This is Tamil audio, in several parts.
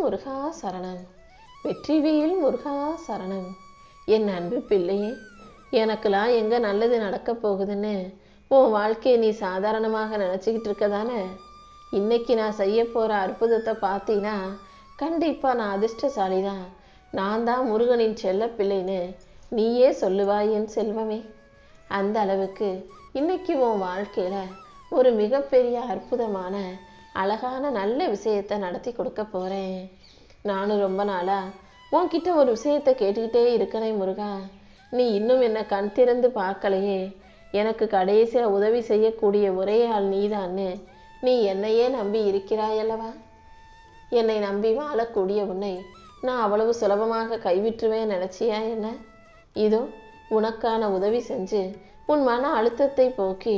முருகா சரணம். வெற்றிவேல் முருகா சரணம். என் அன்பு பிள்ளையே, எனக்கெல்லாம் எங்கே நல்லது நடக்க போகுதுன்னு உன் வாழ்க்கையை நீ சாதாரணமாக நினச்சிக்கிட்டு இருக்கதானே? இன்னைக்கு நான் செய்ய போகிற அற்புதத்தை பார்த்தீங்கன்னா கண்டிப்பாக நான் அதிர்ஷ்டசாலி தான், நான் தான் முருகனின் செல்ல பிள்ளைன்னு நீயே சொல்லுவாய் என் செல்வமே. அந்த அளவுக்கு இன்னைக்கு உன் வாழ்க்கையில் ஒரு மிகப்பெரிய அற்புதமான அழகான நல்ல விஷயத்தை நடத்தி கொடுக்க போகிறேன். நானும் ரொம்ப நாளாக உன்கிட்ட ஒரு விஷயத்தை கேட்டுக்கிட்டே இருக்கனே முருகா, நீ இன்னும் என்னை கண் திறந்து பார்க்கலையே, எனக்கு கடைசியாக உதவி செய்யக்கூடிய ஒரே ஆள் நீதான்னு நீ என்னையே நம்பி இருக்கிறாயல்லவா? என்னை நம்பி வாழக்கூடிய உன்னை நான் அவ்வளவு சுலபமாக கைவிட்டுருவேன் நினச்சியா என்ன? இதோ உனக்கான உதவி செஞ்சு உன் மன அழுத்தத்தை போக்கி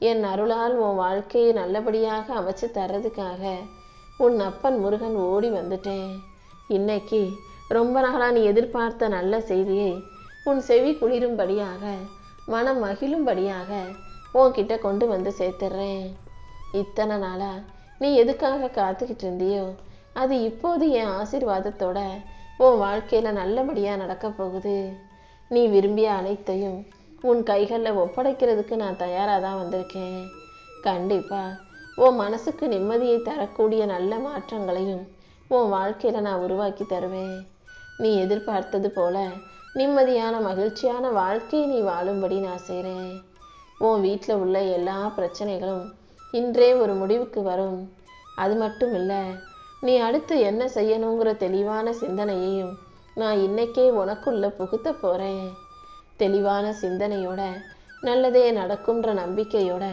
என் அருளால் உன் வாழ்க்கையை நல்லபடியாக அமைச்சு தர்றதுக்காக உன் அப்பன் முருகன் ஓடி வந்துட்டேன். இன்னைக்கு ரொம்ப நாளாக நீ எதிர்பார்த்த நல்ல செய்தியை உன் செவி குளிரும்படியாக மனம் மகிழும்படியாக உன்கிட்ட கொண்டு வந்து சேர்த்துடுறேன். இத்தனை நாளா நீ எதுக்காக காத்துக்கிட்டு இருந்தியோ அது இப்போது என் ஆசீர்வாதத்தோட உன் வாழ்க்கையில் நல்லபடியாக நடக்க போகுது. நீ விரும்பிய அனைத்தையும் உன் கைகளில் ஒப்படைக்கிறதுக்கு நான் தயாராக தான் வந்திருக்கேன். கண்டிப்பாக உன் மனசுக்கு நிம்மதியை தரக்கூடிய நல்ல மாற்றங்களையும் உன் வாழ்க்கையில் நான் உருவாக்கி தருவேன். நீ எதிர்பார்த்தது போல நிம்மதியான மகிழ்ச்சியான வாழ்க்கையை நீ வாழும்படி நான் செய்கிறேன். உன் வீட்டில் உள்ள எல்லா பிரச்சனைகளும் இன்றே ஒரு முடிவுக்கு வரும். அது மட்டும் இல்லை, நீ அடுத்து என்ன செய்யணுங்கிற தெளிவான சிந்தனையையும் நான் இன்னைக்கே உனக்குள்ள புகுத்த போகிறேன். தெளிவான சிந்தனையோட நல்லதே நடக்கும்ன்ற நம்பிக்கையோட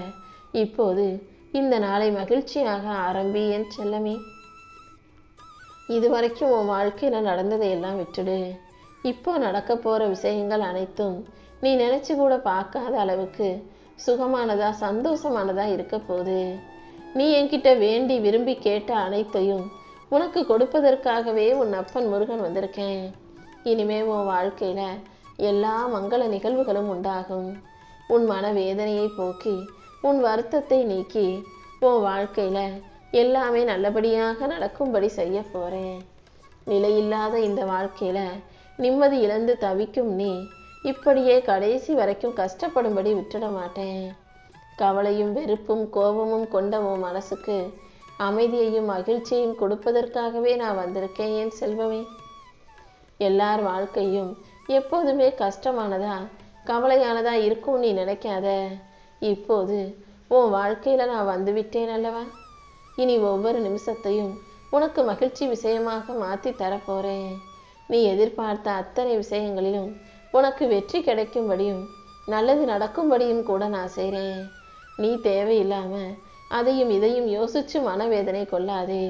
இப்போது இந்த நாளை மகிழ்ச்சியாக ஆரம்பி என் செல்லமே. இதுவரைக்கும் உன் வாழ்க்கையில் நடந்ததையெல்லாம் விட்டுடு. இப்போ நடக்க போகிற விஷயங்கள் அனைத்தும் நீ நினச்சி கூட பார்க்காத அளவுக்கு சுகமானதா சந்தோஷமானதா இருக்க போகுது. நீ என்கிட்ட வேண்டி விரும்பி கேட்ட அனைத்தையும் உனக்கு கொடுப்பதற்காகவே உன் அப்பன் முருகன் வந்திருக்கேன். இனிமே உன் வாழ்க்கையில் எல்லா மங்கள நிகழ்வுகளும் உண்டாகும். உன் மனவேதனையை போக்கி உன் வருத்தத்தை நீக்கி உன் வாழ்க்கையில் எல்லாமே நல்லபடியாக நடக்கும்படி செய்ய போகிறேன். நிலையில்லாத இந்த வாழ்க்கையில் நிம்மதி இழந்து தவிக்கும் நீ இப்படியே கடைசி வரைக்கும் கஷ்டப்படும்படி விட்டுட மாட்டேன். கவலையும் வெறுப்பும் கோபமும் கொண்ட உன் மனசுக்கு அமைதியையும் மகிழ்ச்சியையும் கொடுப்பதற்காகவே நான் வந்திருக்கேன் என் செல்வமே. எல்லார் வாழ்க்கையும் எப்போதுமே கஷ்டமானதா கவலையானதா இருக்கும் நீ நினைக்காத. இப்போது உன் வாழ்க்கையில் நான் வந்துவிட்டேன் அல்லவா? இனி ஒவ்வொரு நிமிஷத்தையும் உனக்கு மகிழ்ச்சி விஷயமாக மாற்றி தரப்போகிறேன். நீ எதிர்பார்த்த அத்தனை விஷயங்களிலும் உனக்கு வெற்றி கிடைக்கும்படியும் நல்லது நடக்கும்படியும் கூட நான் செய்கிறேன். நீ தேவையில்லாமல் அதையும் இதையும் யோசித்து மனவேதனை கொள்ளாதே.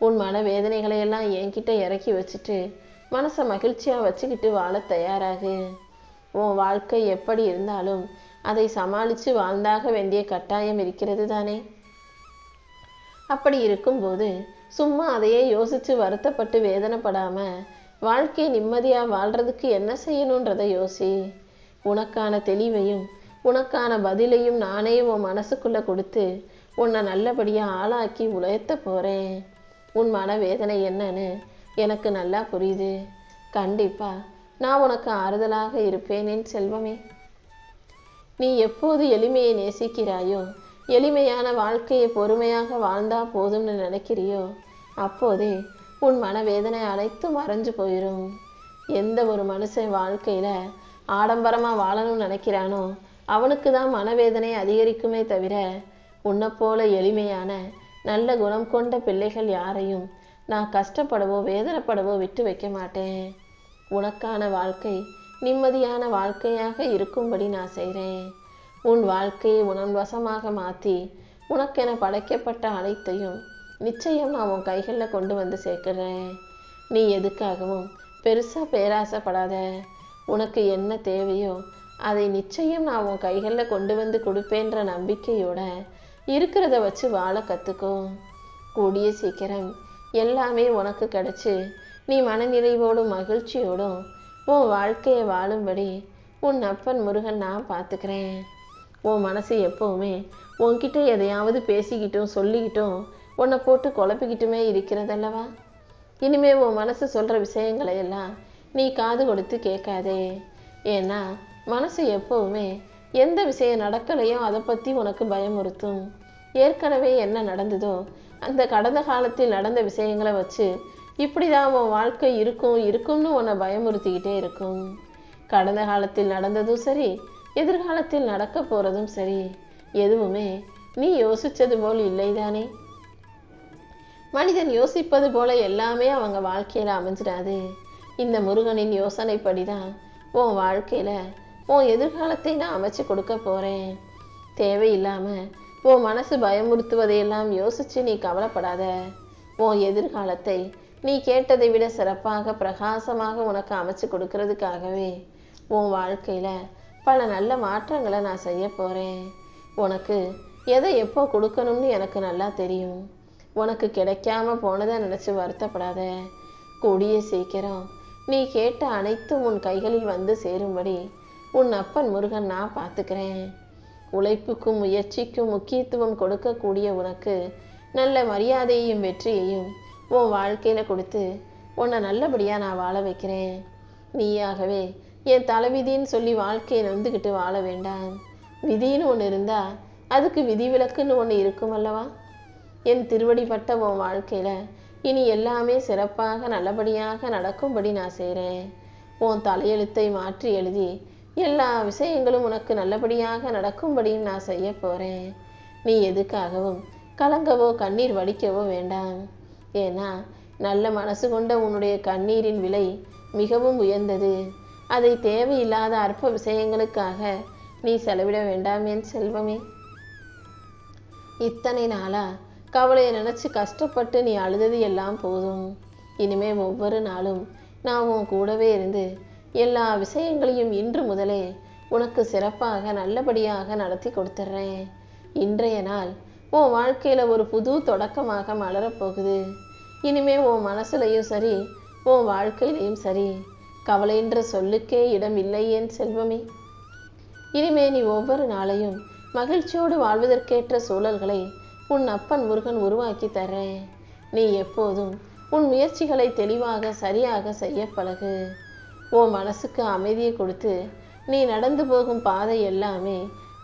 உன் மனவேதனைகளையெல்லாம் என்கிட்ட இறக்கி வச்சுட்டு மனசை மகிழ்ச்சியாக வச்சுக்கிட்டு வாழ தயாராகு. உன் வாழ்க்கை எப்படி இருந்தாலும் அதை சமாளித்து வாழ்ந்தாக வேண்டிய கட்டாயம் இருக்கிறது தானே? அப்படி இருக்கும்போது சும்மா அதையே யோசித்து வருத்தப்பட்டு வேதனைப்படாமல் வாழ்க்கையை நிம்மதியாக வாழ்கிறதுக்கு என்ன செய்யணுன்றதை யோசி. உனக்கான தெளிவையும் உனக்கான பதிலையும் நானே உன் மனசுக்குள்ளே கொடுத்து உன்னை நல்லபடியாக ஆளாக்கி உயர்த்த போகிறேன். உன் மனவேதனை என்னன்னு எனக்கு நல்லா புரியுது. கண்டிப்பாக நான் உனக்கு ஆறுதலாக இருப்பேன் என் செல்வமே. நீ எப்போது எளிமையை நேசிக்கிறாயோ, எளிமையான வாழ்க்கையை பொறுமையாக வாழ்ந்தா போதும்னு நினைக்கிறியோ, அப்போதே உன் மனவேதனை அனைத்தும் மறைஞ்சு போயிடும். எந்த ஒரு மனுஷன் வாழ்க்கையில் ஆடம்பரமாக வாழணும்னு நினைக்கிறானோ அவனுக்கு தான் மனவேதனை அதிகரிக்குமே தவிர உன்னை போல எளிமையான நல்ல குணம் கொண்ட பிள்ளைகள் யாரையும் நான் கஷ்டப்படவோ வேதனைப்படவோ விட்டு வைக்க மாட்டேன். உனக்கான வாழ்க்கை நிம்மதியான வாழ்க்கையாக இருக்கும்படி நான் செய்கிறேன். உன் வாழ்க்கையை உன் வசமாக மாற்றி உனக்கென படைக்கப்பட்ட அனைத்தையும் நிச்சயம் நான் உன் கைகளில் கொண்டு வந்து சேர்க்கிறேன். நீ எதுக்காகவும் பெருசாக பேராசைப்படாத. உனக்கு என்ன தேவையோ அதை நிச்சயம் நான் உன் கைகளில் கொண்டு வந்து கொடுப்பேன்ற நம்பிக்கையோட இருக்கிறத வச்சு வாழ கற்றுக்கோ. கூடிய சீக்கிரம் எல்லாமே உனக்கு கிடைச்சி நீ மனநிறைவோடும் மகிழ்ச்சியோடும் உன் வாழ்க்கையை வாழும்படி உன் அப்பன் முருகன் நான் பார்த்துக்கிறேன். உன் மனசு எப்போவுமே உன்கிட்ட எதையாவது பேசிக்கிட்டும் சொல்லிக்கிட்டும் உன்னை போட்டு குழப்பிக்கிட்டுமே இருக்கிறதல்லவா? இனிமே உன் மனசு சொல்கிற விஷயங்களை எல்லாம் நீ காது கொடுத்து கேட்காதே. ஏன்னா மனசு எப்போவுமே எந்த விஷயம் நடக்கலையோ அதை பற்றி உனக்கு பயமுறுத்தும். ஏற்கனவே என்ன நடந்ததோ அந்த கடந்த காலத்தில் நடந்த விஷயங்களை வச்சு இப்படி தான் உன் வாழ்க்கை இருக்கும்னு உன்னை பயமுறுத்திக்கிட்டே இருக்கும். கடந்த காலத்தில் நடந்ததும் சரி, எதிர்காலத்தில் நடக்க போகிறதும் சரி, எதுவுமே நீ யோசித்தது போல் இல்லைதானே. மனிதன் யோசிப்பது போல எல்லாமே அவங்க வாழ்க்கையில் அமைஞ்சிடாது. இந்த முருகனின் யோசனைப்படி தான் உன் வாழ்க்கையில் உன் எதிர்காலத்தை நான் அமைச்சு கொடுக்க போகிறேன். தேவையில்லாமல் உன் மனசு பயமுறுத்துவதையெல்லாம் யோசித்து நீ கவலைப்படாத. உன் எதிர்காலத்தை நீ கேட்டதை விட சிறப்பாக பிரகாசமாக உனக்கு அமைச்சு கொடுக்கறதுக்காகவே உன் வாழ்க்கையில் பல நல்ல மாற்றங்களை நான் செய்ய போகிறேன். உனக்கு எதை எப்போ கொடுக்கணும்னு எனக்கு நல்லா தெரியும். உனக்கு கிடைக்காம போனதை நினச்சி வருத்தப்படாத. கூடிய சீக்கிரம் நீ கேட்ட அனைத்தும் உன் கைகளில் வந்து சேரும்படி உன் அப்பன் முருகன் நான் பார்த்துக்கிறேன். உழைப்புக்கும் முயற்சிக்கும் முக்கியத்துவம் கொடுக்கக்கூடிய உனக்கு நல்ல மரியாதையையும் வெற்றியையும் உன் வாழ்க்கையில் கொடுத்து உன்னை நல்லபடியாக நான் வாழ வைக்கிறேன். நீயாகவே என் தலைவிதின்னு சொல்லி வாழ்க்கையை நொந்துக்கிட்டு வாழ வேண்டாம். விதின்னு ஒன்று இருந்தால் அதுக்கு விதிவிலக்குன்னு ஒன்று இருக்கும் அல்லவா. என் திருவடிப்பட்ட உன் வாழ்க்கையில் இனி எல்லாமே சிறப்பாக நல்லபடியாக நடக்கும்படி நான் செய்கிறேன். உன் தலையெழுத்தை மாற்றி எழுதி எல்லா விஷயங்களும் உனக்கு நல்லபடியாக நடக்கும்படியும் நான் செய்ய போகிறேன். நீ எதுக்காகவும் கலங்கவோ கண்ணீர் வடிக்கவோ வேண்டாம். ஏன்னா நல்ல மனசு கொண்ட உன்னுடைய கண்ணீரின் விலை மிகவும் உயர்ந்தது. அதை தேவையில்லாத அற்ப விஷயங்களுக்காக நீ செலவிட வேண்டாம் என் செல்வமே. இத்தனை நாளா கவலையை நினச்சி கஷ்டப்பட்டு நீ அழுதது எல்லாம் போதும். இனிமே ஒவ்வொரு நாளும் நான் உன் கூடவே இருந்து எல்லா விஷயங்களையும் இன்று முதலே உனக்கு சிறப்பாக நல்லபடியாக நடத்தி கொடுத்துட்றேன். இன்றைய நாள் உன் வாழ்க்கையில் ஒரு புது தொடக்கமாக மலரப்போகுது. இனிமே உன் மனசுலையும் சரி, உன் வாழ்க்கையிலையும் சரி, கவலைன்ற சொல்லுக்கே இடம் இல்லை என் செல்வமே. இனிமே நீ ஒவ்வொரு நாளையும் மகிழ்ச்சியோடு வாழ்வதற்கேற்ற சூழல்களை உன் அப்பன் முருகன் உருவாக்கி தர்றேன். நீ எப்போதும் உன் முயற்சிகளை தெளிவாக சரியாக செய்ய பழகு. உன் மனசுக்கு அமைதியை கொடுத்து நீ நடந்து போகும் பாதை எல்லாமே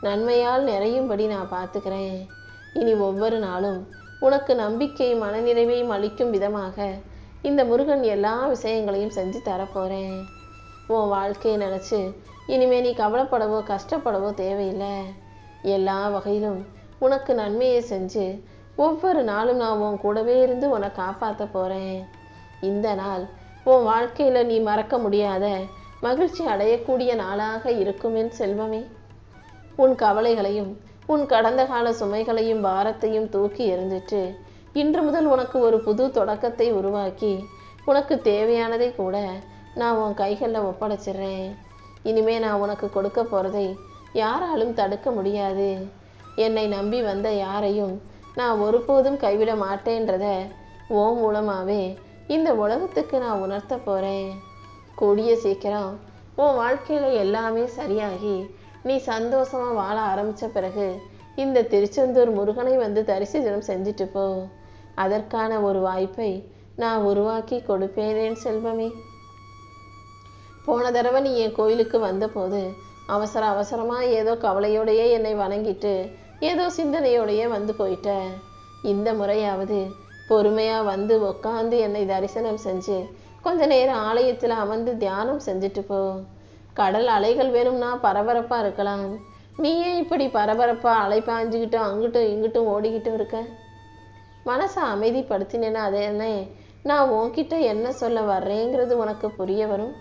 நன்மையால் நிறையும்படி நான் பார்த்துக்கிறேன். இனி ஒவ்வொரு நாளும் உனக்கு நம்பிக்கை மனநிறைவையும் அளிக்கும் விதமாக இந்த முருகன் எல்லா விஷயங்களையும் செஞ்சு தரப்போகிறேன். உன் வாழ்க்கையை நினச்சி இனிமே நீ கவலைப்படவோ கஷ்டப்படவோ தேவையில்லை. எல்லா வகையிலும் உனக்கு நன்மையை செஞ்சு ஒவ்வொரு நாளும் நான் உன் கூடவே இருந்து உன்னை காப்பாற்ற போகிறேன். இந்த நாள் உன் வாழ்க்கையில் நீ மறக்க முடியாத மகிழ்ச்சி அடையக்கூடிய நாளாக இருக்கும் என் செல்வமே. உன் கவலைகளையும் உன் கடந்த கால சுமைகளையும் பாரத்தையும் தூக்கி எறிஞ்சிட்டு இன்று முதல் உனக்கு ஒரு புது தொடக்கத்தை உருவாக்கி உனக்கு தேவையானதை கூட நான் உன் கைகளில் ஒப்படைச்சிடுறேன். இனிமே நான் உனக்கு கொடுக்க போகிறதை யாராலும் தடுக்க முடியாது. என்னை நம்பி வந்த யாரையும் நான் ஒருபோதும் கைவிட மாட்டேன்றத ஓ மூலமாகவே இந்த உலகத்துக்கு நான் உணர்த்த போகிறேன். கூடிய சீக்கிரம் உன் வாழ்க்கையில் எல்லாமே சரியாகி நீ சந்தோஷமாக வாழ ஆரம்பித்த பிறகு இந்த திருச்செந்தூர் முருகனை வந்து தரிசனம் செஞ்சுட்டு போ. அதற்கான ஒரு வாய்ப்பை நான் உருவாக்கி கொடுப்பேனேன் செல்வமே. போன தடவை நீ என் கோயிலுக்கு வந்தபோது அவசரமாக ஏதோ கவலையோடையே என்னை வணங்கிட்டு ஏதோ சிந்தனையோடையே வந்து போயிட்ட. இந்த முறையாவது பொறுமையாக வந்து உட்காந்து என்னை தரிசனம் செஞ்சு கொஞ்ச நேரம் ஆலயத்தில் அமர்ந்து தியானம் செஞ்சுட்டு போ. கடல் அலைகள் வேணும்னா பரபரப்பாக இருக்கலாம். நீ ஏன் இப்படி பரபரப்பாக அலை பாஞ்சுக்கிட்டும் அங்கிட்டும் இங்கிட்டும் ஓடிக்கிட்டும் இருக்க? மனசை அமைதிப்படுத்தினேன்னா அதே நான் உன்கிட்ட என்ன சொல்ல வர்றேங்கிறது உனக்கு புரிய வரும்.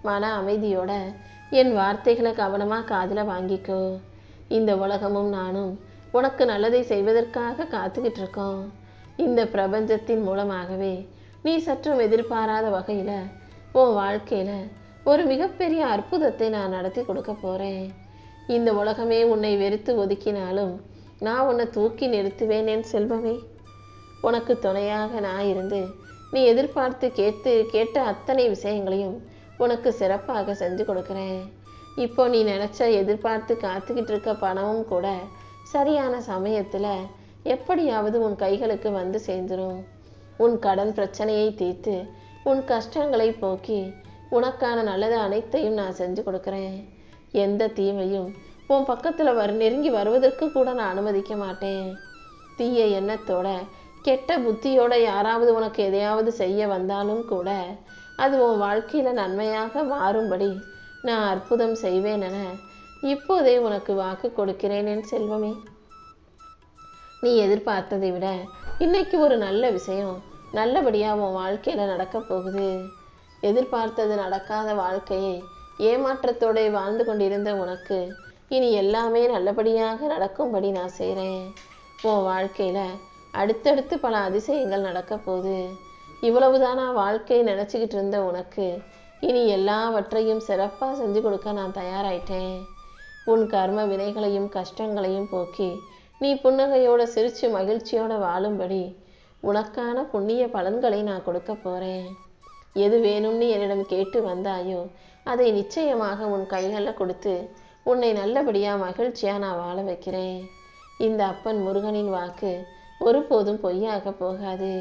மன அமைதியோட என் வார்த்தைகளை கவனமாக காதில் வாங்கிக்கோ. இந்த உலகமும் நானும் உனக்கு நல்லதை செய்வதற்காக காத்துக்கிட்டு இருக்கோம். இந்த பிரபஞ்சத்தின் மூலமாகவே நீ சற்றும் எதிர்பாராத வகையில் உன் வாழ்க்கையில் ஒரு மிகப்பெரிய அற்புதத்தை நான் நடத்தி கொடுக்க போகிறேன். இந்த உலகமே உன்னை வெறுத்து ஒதுக்கினாலும் நான் உன்னை தூக்கி நிறுத்துவேன் என் செல்வமே. உனக்கு துணையாக நான் இருந்து நீ எதிர்பார்த்து கேட்ட அத்தனை விஷயங்களையும் உனக்கு சிறப்பாக செஞ்சு கொடுக்குறேன். இப்போ நீ நினச்ச எதிர்பார்த்து காத்துக்கிட்டு இருக்க பணமும் கூட சரியான சமயத்தில் எப்படியாவது உன் கைகளுக்கு வந்து சேர்ந்துடும். உன் கடன் பிரச்சனையை தீர்த்து உன் கஷ்டங்களை போக்கி உனக்கான நல்லது அனைத்தையும் நான் செஞ்சு கொடுக்குறேன். எந்த தீமையும் உன் பக்கத்தில் நெருங்கி வருவதற்கு கூட நான் அனுமதிக்க மாட்டேன். தீய எண்ணத்தோட கெட்ட புத்தியோட யாராவது உனக்கு எதையாவது செய்ய வந்தாலும் கூட அது உன் வாழ்க்கையில் நன்மையாக மாறும்படி நான் அற்புதம் செய்வேன் என இப்போதே உனக்கு வாக்கு கொடுக்கிறேன் என் செல்வமே. நீ எதிர்பார்த்ததை விட இன்னைக்கு ஒரு நல்ல விஷயம் நல்லபடியாக உன் வாழ்க்கையில் நடக்க போகுது. எதிர்பார்த்தது நடக்காத வாழ்க்கையை ஏமாற்றத்தோடு வாழ்ந்து கொண்டிருந்த உனக்கு இனி எல்லாமே நல்லபடியாக நடக்கும்படி நான் செய்கிறேன். உன் வாழ்க்கையில் அடுத்தடுத்து பல அதிசயங்கள் நடக்க போகுது. இவ்வளவுதானா வாழ்க்கையை நினச்சிக்கிட்டு இருந்த உனக்கு இனி எல்லாவற்றையும் சிறப்பாக செஞ்சு கொடுக்க நான் தயாராயிட்டேன். உன் கர்ம வினைகளையும் கஷ்டங்களையும் போக்கி நீ புன்னகையோட சிரித்து மகிழ்ச்சியோடு வாழும்படி உனக்கான புண்ணிய பலன்களை நான் கொடுக்க போகிறேன். எது வேணும்னு என்னிடம் கேட்டு வந்தாயோ அதை நிச்சயமாக உன் கைகளில் கொடுத்து உன்னை நல்லபடியாக மகிழ்ச்சியாக நான் வாழ வைக்கிறேன். இந்த அப்பன் முருகனின் வாக்கு ஒருபோதும் பொய்யாக போகாது.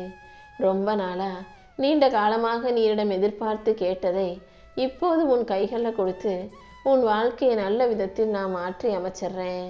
ரொம்ப நாளாக நீண்ட காலமாக நீரிடம் எதிர்பார்த்து கேட்டதை இப்போது உன் கைகளில் கொடுத்து உன் வாழ்க்கையை நல்ல விதத்தில் நான் மாற்றி அமைச்சிடுறேன்.